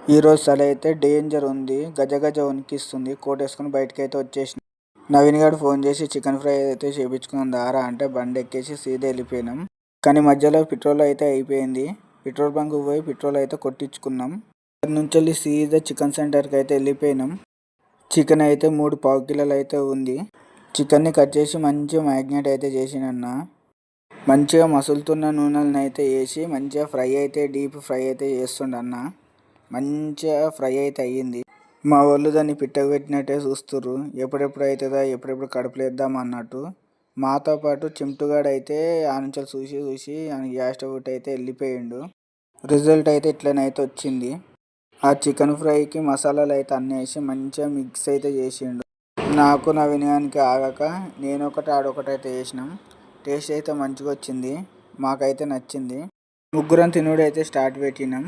ఈరోజు చలి అయితే డేంజర్ ఉంది. గజ గజ వణికిస్తుంది. కోట్ వేసుకొని బయటకైతే వచ్చేసిన. నవీన్ గారు ఫోన్ చేసి చికెన్ ఫ్రై అయితే చేయించుకుందాం దారా అంటే బండి ఎక్కేసి సీదా వెళ్ళిపోయినాం. కానీ మధ్యలో పెట్రోల్ అయితే అయిపోయింది. పెట్రోల్ బంక్ పోయి పెట్రోల్ అయితే కొట్టించుకున్నాం. అక్కడి నుంచి వెళ్ళి సీదా చికెన్ సెంటర్కి అయితే వెళ్ళిపోయినాం. చికెన్ అయితే 3 పావు కిలోలు అయితే ఉంది. చికెన్ని కట్ చేసి మంచిగా మ్యాగ్నేట్ అయితే చేసినన్న. మంచిగా మసులుతున్న నూనెలను అయితే వేసి మంచిగా ఫ్రై అయితే డీప్ ఫ్రై అయితే చేస్తుండన్న. మంచిగా ఫ్రై అయితే అయ్యింది. మా వాళ్ళు దాన్ని పెట్టినట్టే చూస్తుర్రు. ఎప్పుడెప్పుడు అవుతుందా, ఎప్పుడెప్పుడు కడుపులో వేద్దాం అన్నట్టు. మాతో పాటు చింటుగాడు అయితే ఆ నుంచి చూసి చూసి గ్యాస్ స్టవ్ అయితే వెళ్ళిపోయిండు. రిజల్ట్ అయితే ఇట్లనైతే వచ్చింది. ఆ చికెన్ ఫ్రైకి మసాలాలు అయితే అన్నీ వేసి మంచిగా మిక్స్ అయితే చేసిండు. నాకు నవీనానికి ఆగక నేను ఒకటి ఆడొకటి అయితే వేసినాం. టేస్ట్ అయితే మంచిగా వచ్చింది. మాకైతే నచ్చింది. ముగ్గురం తినుడు అయితే స్టార్ట్ పెట్టినాం.